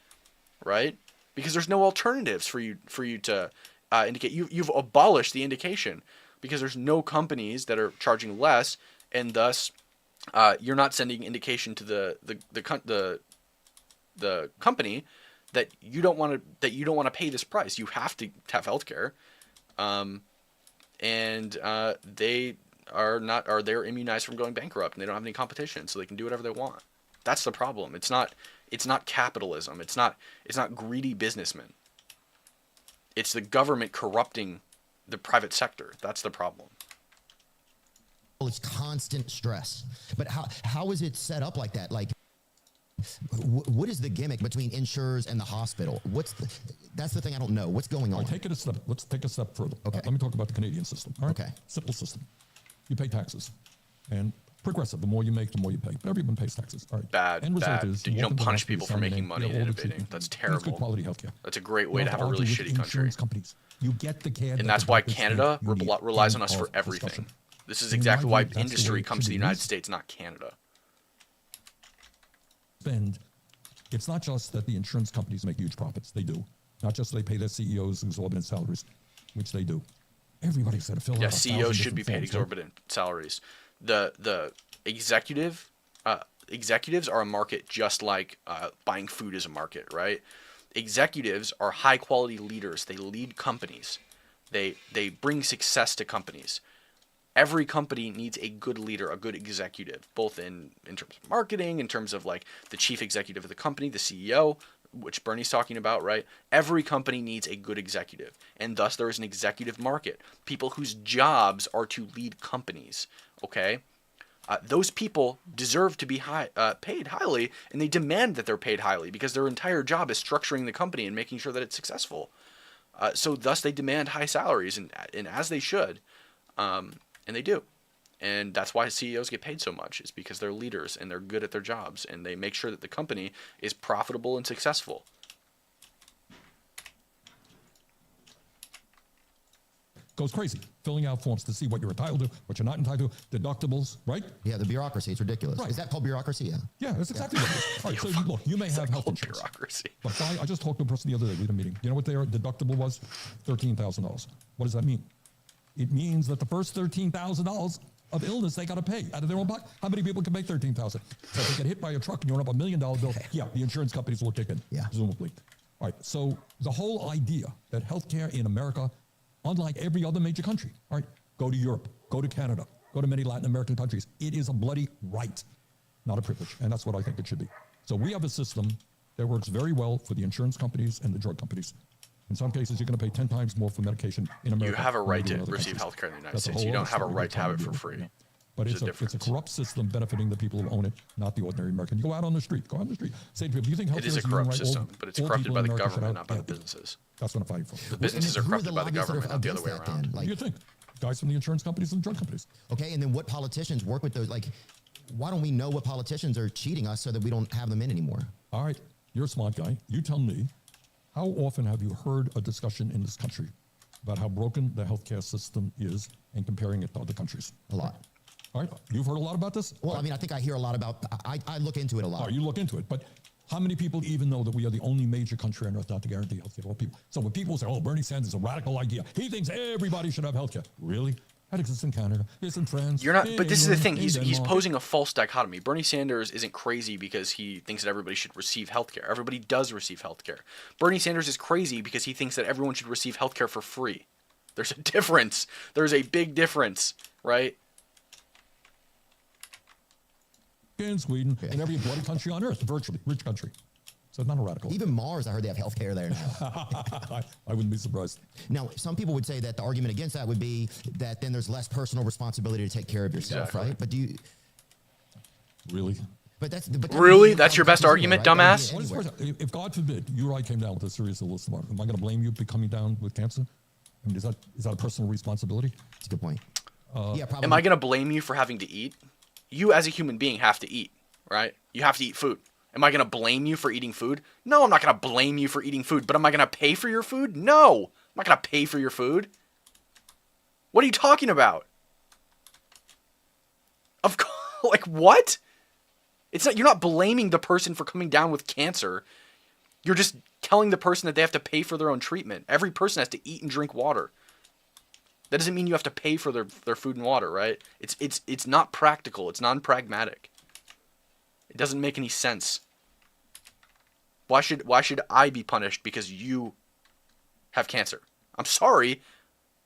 right? Because there's no alternatives for you to indicate. You've abolished the indication because there's no companies that are charging less, and thus you're not sending indication to the company that you don't want to pay this price. You have to have healthcare, and they're immunized from going bankrupt, and they don't have any competition, so they can do whatever they want. That's the problem. It's not capitalism. It's not greedy businessmen. It's the government corrupting the private sector. That's the problem. It's constant stress. But how is it set up like that? Like, what is the gimmick between insurers and the hospital? That's the thing I don't know. What's going on? Let's take it a step further. Okay. Let me talk about the Canadian system. All right? Okay. Simple system. You pay taxes. And progressive. The more you make, the more you pay. But everyone pays taxes. All right. Bad. End result is You don't walk into punish hospital, people for sign your making name, money get and all the innovating. treatment. That's It's terrible. good quality healthcare. That's a great way You to don't have a really argue with shitty country. insurance companies. You get the care. And that that's the why doctors Canada need. You need relies on us end for of everything. discussion. This is In my exactly view, why that's the way industry it comes to should the be United used. States, not Canada. Spend. It's not just that the insurance companies make huge profits. They do. Not just they pay their CEOs exorbitant salaries, which they do. Everybody's got to fill out. Yeah, 1,000 CEOs should different be paid forms, right? exorbitant salaries. The executives are a market just like buying food is a market, right? Executives are high quality leaders. They lead companies. They bring success to companies. Every company needs a good leader, a good executive, both in terms of marketing, in terms of like the chief executive of the company, the CEO, which Bernie's talking about, right? Every company needs a good executive, and thus there is an executive market. People whose jobs are to lead companies, okay? Those people deserve to be paid highly, and they demand that they're paid highly because their entire job is structuring the company and making sure that it's successful. So thus they demand high salaries, and as they should, and they do. And that's why CEOs get paid so much, is because they're leaders and they're good at their jobs, and they make sure that the company is profitable and successful. Goes crazy, filling out forms to see what you're entitled to, what you're not entitled to, deductibles, right? Yeah, the bureaucracy. It's ridiculous. Right. Is that called bureaucracy? Yeah. Yeah, that's exactly what it is. All right, so look, you may have health insurance. Bureaucracy. But I just talked to a person the other day. We had a meeting. You know what their deductible was? $13,000. What does that mean? It means that the first $13,000 of illness they got to pay out of their own pocket. How many people can pay $13,000? So if they get hit by a truck and you're up $1 million bill, yeah, the insurance companies will kick in, Yeah. presumably. All right, so the whole idea that healthcare in America, unlike every other major country, all right, go to Europe, go to Canada, go to many Latin American countries. It is a bloody right, not a privilege, and that's what I think it should be. So we have a system that works very well for the insurance companies and the drug companies. In some cases, you're going to pay 10 times more for medication in America. You have a than you right do in to other receive countries. health care in the United That's a States. whole You don't other have a story right to have it we're for trying free. do. But There's it's a corrupt system benefiting the people who own it, not the ordinary American. You go out on the street, say to people, do you think healthcare It is a corrupt system, but it's corrupted by the government, not by the businesses. That's what I'm fighting for. The businesses are Who corrupted by the lobbyists that are government, not the other way against that around. then? What do you think? Guys from the insurance companies and drug companies. Okay, and then what politicians work with those? Like, why don't we know what politicians are cheating us so that we don't have them in anymore? All right, you're a smart guy. You tell me, how often have you heard a discussion in this country about how broken the healthcare system is and comparing it to other countries? A lot. All right, you've heard a lot about this? Well, I mean, I think I hear a lot about. I look into it a lot. All right, you look into it, but how many people even know that we are the only major country on earth not to guarantee health care to all people? So when people say, oh, Bernie Sanders is a radical idea, he thinks everybody should have health care. Really? That exists in Canada. It's in France. You're not, in but this is the England, thing. in He's Denmark. posing a false dichotomy. Bernie Sanders isn't crazy because he thinks that everybody should receive health care. Everybody does receive health care. Bernie Sanders is crazy because he thinks that everyone should receive health care for free. There's a difference. There's a big difference, right? In Sweden, in every bloody country on earth, virtually, rich country. So it's not a radical. Even Mars, I heard they have health care there now. I wouldn't be surprised. Now, some people would say that the argument against that would be that then there's less personal responsibility to take care of yourself, Exactly. right? But do you? Really? But that's but Really? That's your best argument, right? That would dumbass? be What is anywhere. first, if God forbid you or I came down with a serious illness tomorrow, am I going to blame you for coming down with cancer? I mean, is that a personal responsibility? That's a good point. Yeah, probably. Am I going to blame you for having to eat? You as a human being have to eat, right? You have to eat food. Am I going to blame you for eating food? No, I'm not going to blame you for eating food. But am I going to pay for your food? No. I'm not going to pay for your food. What are you talking about? Of course, like what? It's not. You're not blaming the person for coming down with cancer. You're just telling the person that they have to pay for their own treatment. Every person has to eat and drink water. That doesn't mean you have to pay for their food and water, right? It's not practical. It's non-pragmatic. It doesn't make any sense. Why should I be punished because you have cancer? I'm sorry,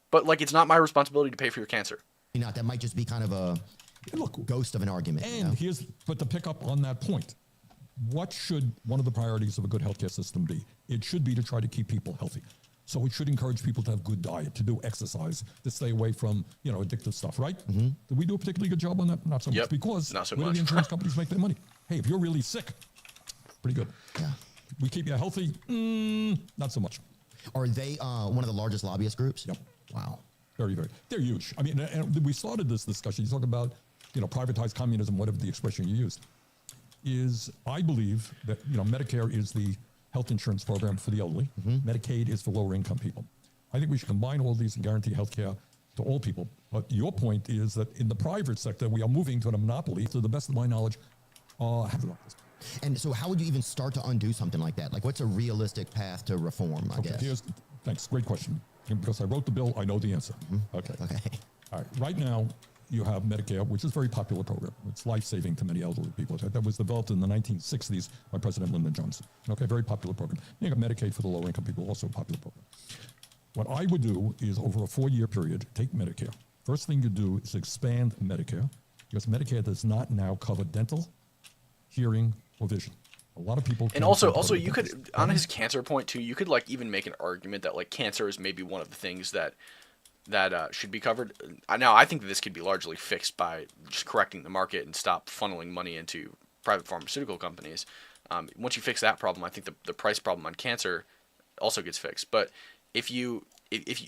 but like it's not my responsibility to pay for your cancer. Not that might just be kind of a ghost of an argument. And but to pick up on that point, what should one of the priorities of a good healthcare system be? It should be to try to keep people healthy. So it should encourage people to have good diet, to do exercise, to stay away from, addictive stuff, right? Mm-hmm. Did we do a particularly good job on that? Not so much, because not so where do the insurance companies make their money? Hey, if you're really sick, pretty good. Yeah. We keep you healthy, not so much. Are they one of the largest lobbyist groups? Yep. Wow. Very, very. They're huge. I mean, and we started this discussion. You talk about, privatized communism, whatever the expression you used. I believe that, Medicare is the health insurance program for the elderly. Mm-hmm. Medicaid is for lower income people. I think we should combine all these and guarantee health care to all people. But your point is that in the private sector, we are moving to a monopoly. To the best of my knowledge, and so how would you even start to undo something like that? Like, what's a realistic path to reform, I guess? Thanks. Great question. Because I wrote the bill, I know the answer. Mm-hmm. Okay. All right. Right now, you have Medicare, which is a very popular program. It's life-saving to many elderly people. That was developed in the 1960s by President Lyndon Johnson. Okay, very popular program. You got Medicaid for the lower-income people, also a popular program. What I would do is, over a 4-year period, take Medicare. First thing you do is expand Medicare, because Medicare does not now cover dental, hearing, or vision. A lot of people. And also, you could, on his cancer point too, you could like even make an argument that like cancer is maybe one of the things that should be covered. Now, I think that this could be largely fixed by just correcting the market and stop funneling money into private pharmaceutical companies. Once you fix that problem, I think the price problem on cancer also gets fixed. But if you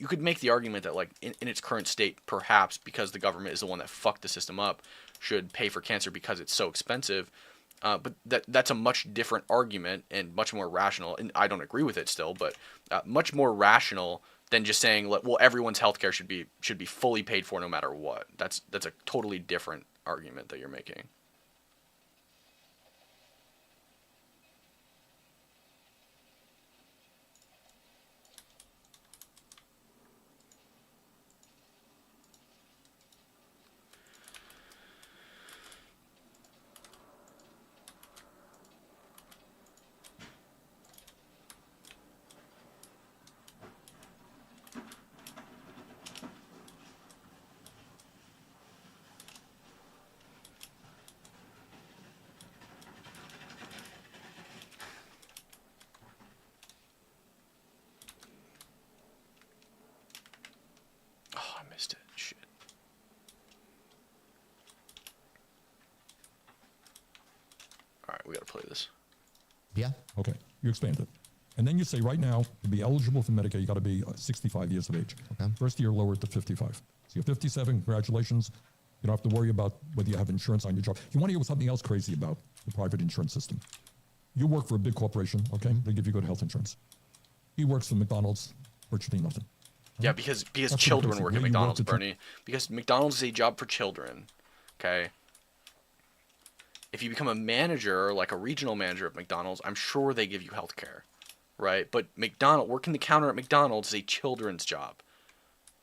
could make the argument that like in its current state, perhaps because the government is the one that fucked the system up, should pay for cancer because it's so expensive. But that's a much different argument and much more rational. And I don't agree with it still, but much more rational than just saying, well, everyone's healthcare should be fully paid for no matter what. That's a totally different argument that you're making. We got to play this. Yeah. Okay. You expand it. And then you say right now, to be eligible for Medicare, you got to be 65 years of age. Okay. First year, lower it to 55. So you're 57, congratulations. You don't have to worry about whether you have insurance on your job. You want to hear something else crazy about the private insurance system. You work for a big corporation, okay? Mm-hmm. They give you good health insurance. He works for McDonald's, virtually nothing. Yeah, because children work at McDonald's, Bernie. Because McDonald's is a job for children, okay? If you become a manager, like a regional manager at McDonald's, I'm sure they give you health care, right? But working the counter at McDonald's is a children's job.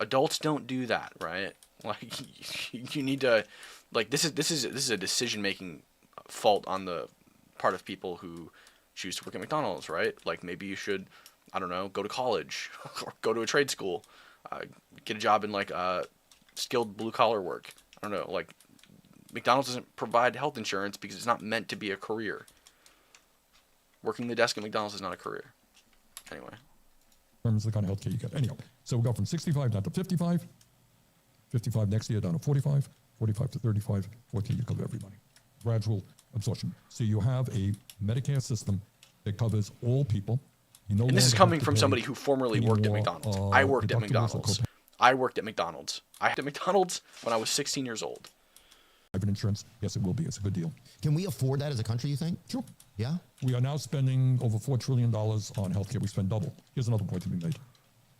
Adults don't do that, right? Like you need to, like this is a decision-making fault on the part of people who choose to work at McDonald's, right? Like maybe you should, I don't know, go to college or go to a trade school, get a job in like skilled blue-collar work. I don't know, like. McDonald's doesn't provide health insurance because it's not meant to be a career. Working the desk at McDonald's is not a career. Anyway. Terms the kind of health care you get. Anyhow, so we'll go from 65 down to 55, 55 next year down to 45, 45 to 35, 40 you cover everybody. Gradual absorption. So you have a Medicare system that covers all people. And this is coming from somebody who formerly worked at McDonald's. I worked at McDonald's. I worked at McDonald's when I was 16 years old. Private insurance, yes, it will be. It's a good deal. Can we afford that as a country, you think? Sure. Yeah? We are now spending over $4 trillion on healthcare. We spend double. Here's another point to be made.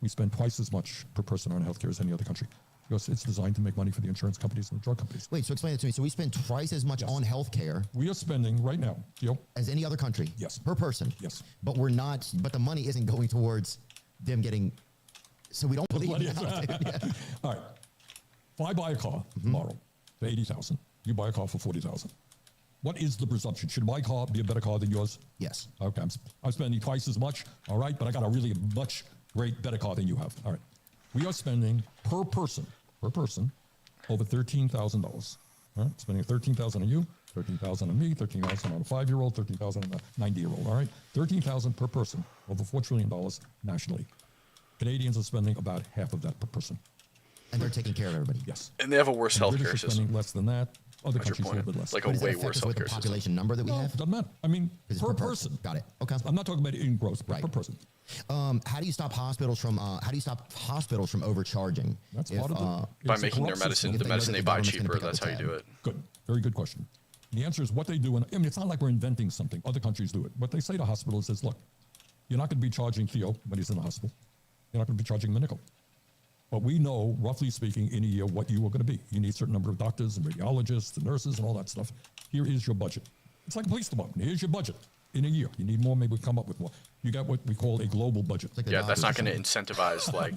We spend twice as much per person on healthcare as any other country, because it's designed to make money for the insurance companies and the drug companies. Wait, so explain that to me. So we spend twice as much on healthcare. We are spending right now, Theo, as any other country? Yes. Per person? Yes. But the money isn't going towards them getting, so we don't believe that. Yeah. All right. If I buy a car tomorrow for $80,000, you buy a car for $40,000. What is the presumption? Should my car be a better car than yours? Yes. Okay, I'm spending twice as much, all right, but I got a really much better car than you have. All right. We are spending per person, over $13,000. All right, spending $13,000 on you, $13,000 on me, $13,000 on a 5-year-old, $13,000 on a 90-year-old. All right, $13,000 per person, over $4 trillion nationally. Canadians are spending about half of that per person. And they're taking care of everybody. Yes. And they have a worse And healthcare British are system. spending less than that. Other What's your countries a little point? bit less. Like But a does that way affect worse us with the healthcare system. population number that we no, have? it doesn't matter. I mean, It's per person. Got it. Okay. I'm not talking about in gross, but Right. per person. How do you stop hospitals from overcharging? That's If, part of the By it's a making their corrupt medicine, system. If the they know medicine that they the buy government's gonna cheaper. pick up That's the how you tab. do it. Good. Very good question. And the answer is what they do. And I mean, it's not like we're inventing something. Other countries do it. What they say to hospitals is, look, you're not going to be charging Theo when he's in the hospital. You're not going to be charging him a nickel. But we know, roughly speaking, in a year what you are going to be. You need a certain number of doctors and radiologists and nurses and all that stuff. Here is your budget. It's like a police department. Here's your budget in a year. You need more, maybe we'll come up with more. You got what we call a global budget. Like the Yeah, that's doctors not or going to something. incentivize like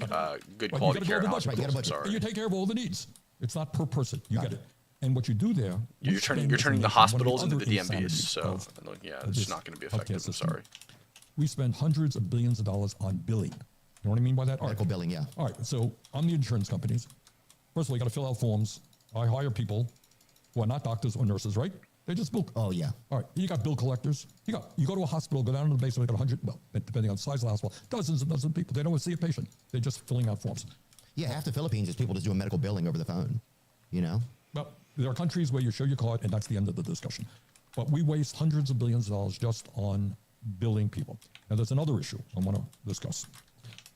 good Right, quality you got a care in global budget. Right, you got a hospitals. I'm budget. And you sorry. take care of all the needs. It's not per person. You get it. And what you do there, You're turning the hospitals into the DMVs. So yeah, it's not going to be effective. I'm sorry. We spend hundreds of billions of dollars on billing. You know what I mean by that? All right. Medical billing, yeah. All right, so I'm the insurance companies. First of all, you got to fill out forms. I hire people who are not doctors or nurses, right? They just bill. Oh, yeah. All right, you got bill collectors. You go to a hospital, go down to the basement, they got 100, well, depending on the size of the hospital, dozens and dozens of people. They don't want to see a patient. They're just filling out forms. Yeah, half the Philippines is people just doing medical billing over the phone, you know? Well, there are countries where you show your card and that's the end of the discussion. But we waste hundreds of billions of dollars just on billing people. Now, there's another issue I want to discuss.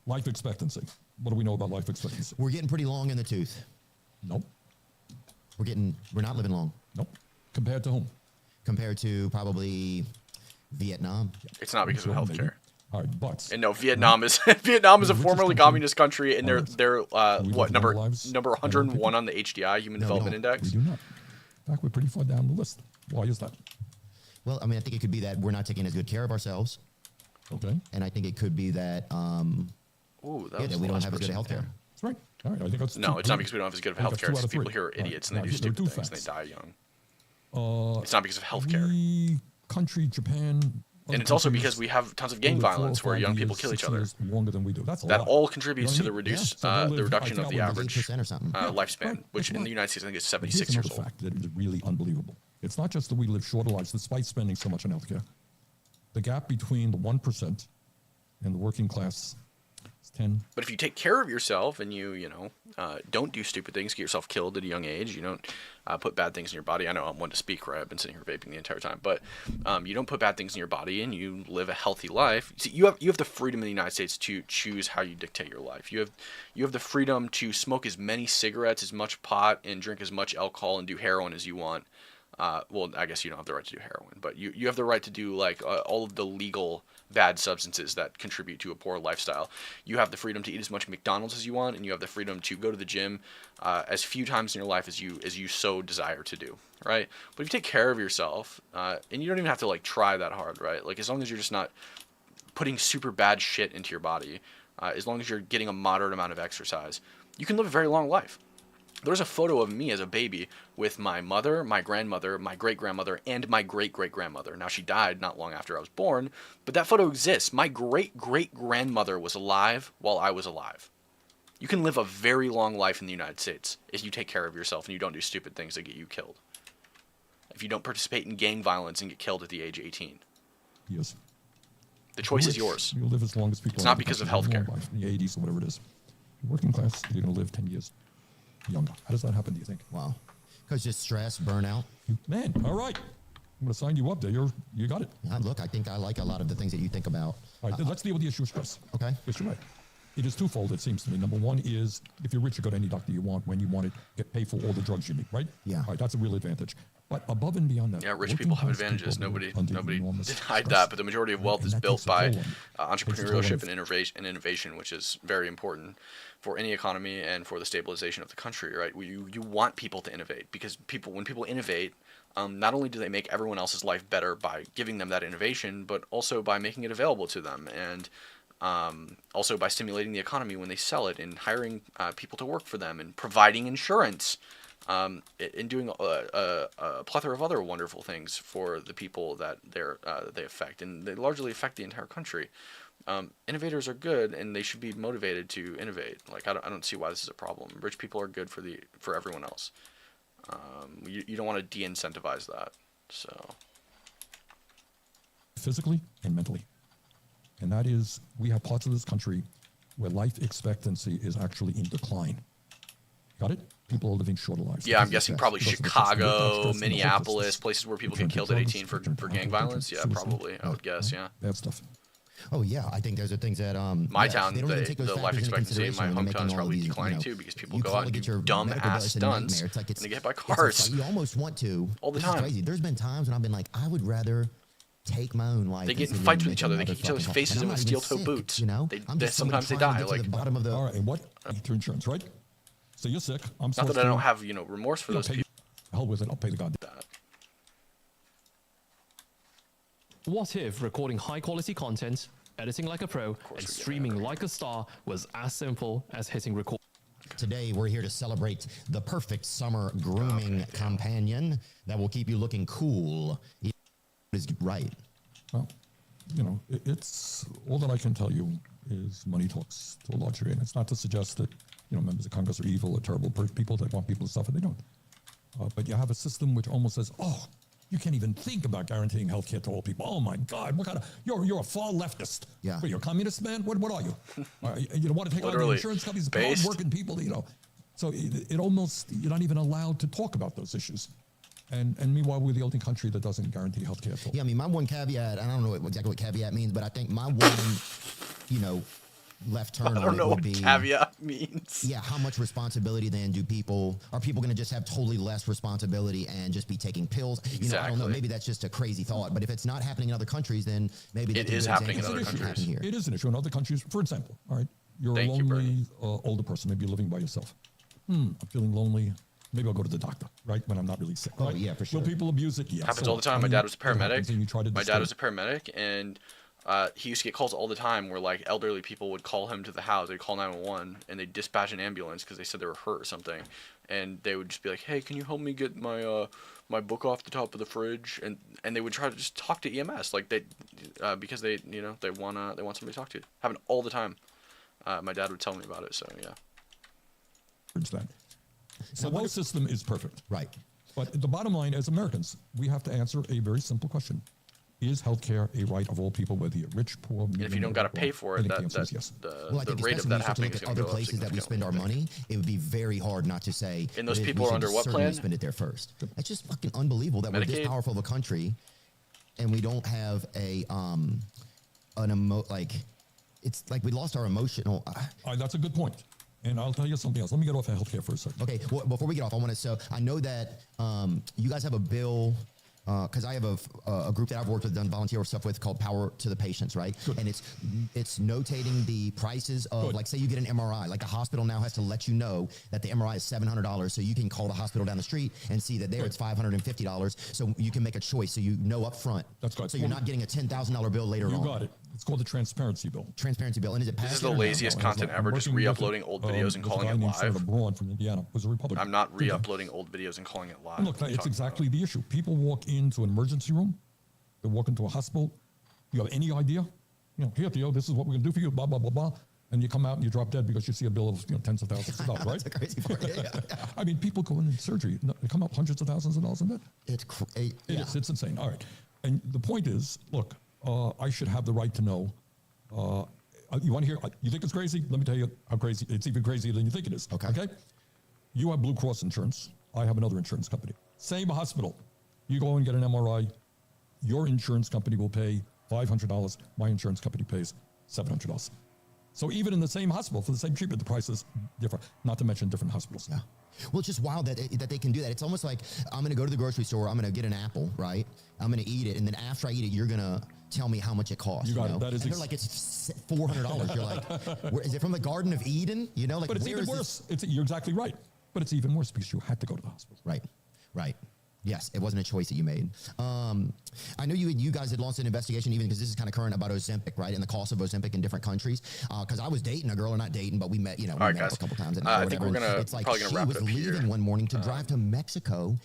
Life expectancy. What do we know about life expectancy? We're getting pretty long in the tooth. Nope. We're not living long Nope. Compared to whom? compared to probably Vietnam. It's not because of Well, maybe. healthcare. All right, but And no, Vietnam is Vietnam is a The richest formerly country communist country, and on earth. they're we what live number longer lives number than other 101 people? on the HDI Human No, we Development don't. Index. we do not. In fact, we're pretty far down the list. Why is that? Well, I mean, I think it could be that we're not taking as good care of ourselves, Okay. and I think it could be that Ooh, that yeah, was that the we don't last have as good person. health care. That's right. All right, I think that's No, two- it's not because we don't have as good of I think that's healthcare. two It's out of people three. here are Right. idiots and they Now, do there are stupid two things and facts. they die young. It's not because of healthcare. Every country, Japan, And it's also because we have tons of gang live 4 or violence where 5 young people years, kill each 6 other. years longer than we do. That's a That lot. all contributes You to know what the I mean? reduce Yeah, so they'll the live, reduction I of the forgot what average 8% or something. lifespan, Right, which that's in the right. United States I think is But 76 here's years another old. fact that is really unbelievable. It's not just that we live shorter lives despite spending so much on healthcare. The gap between the 1% and the working class is 10. But if you take care of yourself and don't do stupid things, get yourself killed at a young age, you don't put bad things in your body. I know I'm one to speak, right? I've been sitting here vaping the entire time, but you don't put bad things in your body and you live a healthy life. See, you have the freedom in the United States to choose how you dictate your life. You have the freedom to smoke as many cigarettes, as much pot, and drink as much alcohol and do heroin as you want. Well, I guess you don't have the right to do heroin, but you have the right to do like all of the legal bad substances that contribute to a poor lifestyle. You have the freedom to eat as much McDonald's as you want, and you have the freedom to go to the gym as few times in your life as you so desire to do, right? But if you take care of yourself, and you don't even have to like try that hard, right? Like as long as you're just not putting super bad shit into your body, as long as you're getting a moderate amount of exercise, you can live a very long life. There's a photo of me as a baby with my mother, my grandmother, my great-grandmother, and my great-great-grandmother. Now, she died not long after I was born, but that photo exists. My great-great-grandmother was alive while I was alive. You can live a very long life in the United States if you take care of yourself and you don't do stupid things that get you killed. If you don't participate in gang violence and get killed at the age of 18. Yes. The choice is Rich, yours. You'll live as long as people. It's in not the because of country live a healthcare. long life, in the 80s or whatever it is. Working class, you're going to live 10 years younger. How does that happen, do you think? Wow. Because just stress, burnout. Man, all right. I'm going to sign you up there. You got it. Look, I think I like a lot of the things that you think about. All right, let's deal with the issue of stress. Okay. Yes, you're right. It is twofold, it seems to me. Number one is if you're rich, you go to any doctor you want, when you want it, get paid for all the drugs you need, right? Yeah. All right, that's a real advantage. But above and beyond that, Yeah, rich working people have class advantages. people live Nobody under enormous denied stress. that, but the majority of wealth And is that built takes a by toll on you. Takes a toll on entrepreneurship you. and innovation, which is very important for any economy and for the stabilization of the country, right? You want people to innovate because when people innovate, not only do they make everyone else's life better by giving them that innovation, but also by making it available to them and also by stimulating the economy when they sell it and hiring people to work for them and providing insurance. in doing a plethora of other wonderful things for the people that they affect, and they largely affect the entire country. Innovators are good, and they should be motivated to innovate. Like I don't see why this is a problem. Rich people are good for everyone else. You don't want to de-incentivize that. So physically and mentally. And that is, we have parts of this country where life expectancy is actually in decline. Got it? People are living shorter lives. Yeah, I'm guessing probably Chicago, Minneapolis, places where people get killed at 18 for gang violence. Yeah, probably. I would guess. Yeah. Bad stuff. Oh yeah, I think those are things that my town, the life expectancy in my hometown is probably declining too, because people go out and do dumb ass stunts and they get hit by cars. You almost want to all the time. Is crazy. There's been times when I've been like, I would rather take my own life. They get in fights with each other. They kick each other's faces in with steel-toe boots. You know, sometimes they die. Like the bottom of the. All right, and what? Through insurance, right? So you're sick. I'm not that I don't have remorse for those people. Hell with it. I'll pay the goddamn. What if recording high-quality content, editing like a pro, and streaming like a star was as simple as hitting record? Today, we're here to celebrate the perfect summer grooming companion that will keep you looking cool. Is right. Well, it's all that I can tell you is money talks to a large degree. And it's not to suggest that, members of Congress are evil or terrible people that want people to suffer. They don't. But you have a system which almost says, oh, you can't even think about guaranteeing health care to all people. Oh my God, what kind of, you're a far leftist. Yeah. What, you're a communist, man? What are you? You don't want to take on the insurance companies, hard-working people, So it almost, you're not even allowed to talk about those issues. And meanwhile, we're the only country that doesn't guarantee health care. Yeah, I mean, my one caveat, I don't know exactly what caveat means, but I think my one, left turn I don't know what caveat means. Yeah, how much responsibility then are people going to just have totally less responsibility and just be taking pills? Exactly. I don't know, maybe that's just a crazy thought, but if it's not happening in other countries, then maybe it is happening in other countries. Here. It is an issue in other countries. For example, all right, you're a lonely older person, maybe you're living by yourself. I'm feeling lonely. Maybe I'll go to the doctor, right, when I'm not really sick. Oh, right? yeah, for sure. Will people abuse it? Yes. Happens all the time. My dad was a paramedic. And he used to get calls all the time where, like, elderly people would call him to the house. They'd call 911, and they'd dispatch an ambulance because they said they were hurt or something. And they would just be like, hey, can you help me get my my book off the top of the fridge? And they would try to just talk to EMS, like, because they want somebody to talk to. Happened all the time. My dad would tell me about it, so, yeah. So no system is perfect. Right. But the bottom line, as Americans, we have to answer a very simple question. Is healthcare a right of all people, whether you're rich, poor, and if you don't got to pay for it, yes. the rate of that happening is going to go up. Other places that we spend our money, it would be very hard not to say. And those people are under what plan? Spend it there first. It's just fucking unbelievable that we're this powerful of a country, and we don't have it's like we lost our emotional. That's a good point. And I'll tell you something else. Let me get off of healthcare for a second. Okay, well, before we get off, I know that you guys have a bill, because I have a group that I've worked with, done volunteer stuff with, called Power to the Patients, right? Good. And it's notating the prices of, like, say you get an MRI, like the hospital now has to let you know that the MRI is $700, so you can call the hospital down the street and see that there it's $550, so you can make a choice, so you know up front. That's good. So you're not getting a $10,000 bill later on. You got it. It's called the transparency bill. Transparency bill. And is it passed? This is the laziest content ever, just re-uploading old videos and calling it live. Braun from Indiana was a Republican. I'm not re-uploading old videos and calling it live. And look, it's exactly the issue. People walk into an emergency room. They walk into a hospital. You have any idea? Here, Theo, this is what we're going to do for you, blah, blah, blah, blah. And you come out and you drop dead because you see a bill of tens of thousands of dollars, right? That's the crazy part. Yeah. I mean, people go in surgery. They come out hundreds of thousands of dollars in debt. It is. It's insane. All right. And the point is, look, I should have the right to know. You want to hear? You think it's crazy? Let me tell you how crazy. It's even crazier than you think it is. Okay. You have Blue Cross insurance. I have another insurance company. Same hospital. You go and get an MRI. Your insurance company will pay $500. My insurance company pays $700. So even in the same hospital for the same treatment, the price is different. Not to mention different hospitals. Yeah. Well, it's just wild that they can do that. It's almost like I'm going to go to the grocery store. I'm going to get an apple, right? I'm going to eat it, and then after I eat it, you're going to tell me how much it costs. You got it. That is. And they're like, it's $400. You're like, is it from the Garden of Eden? But it's even worse. You're exactly right. But it's even worse because you had to go to the hospital. Right. Yes, it wasn't a choice that you made. I know you guys had launched an investigation, even because this is kind of current, about Ozempic, right? And the cost of Ozempic in different countries. Because I was dating a girl, or not dating, but we met, we met guys. a couple times. At I night think or we're whatever. gonna It's like probably gonna she wrap was it up leaving here. one morning to drive to Mexico.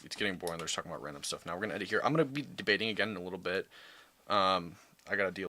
It's getting boring. They're just talking about random stuff now. We're gonna edit here. I'm gonna be debating again in a little bit. I gotta deal.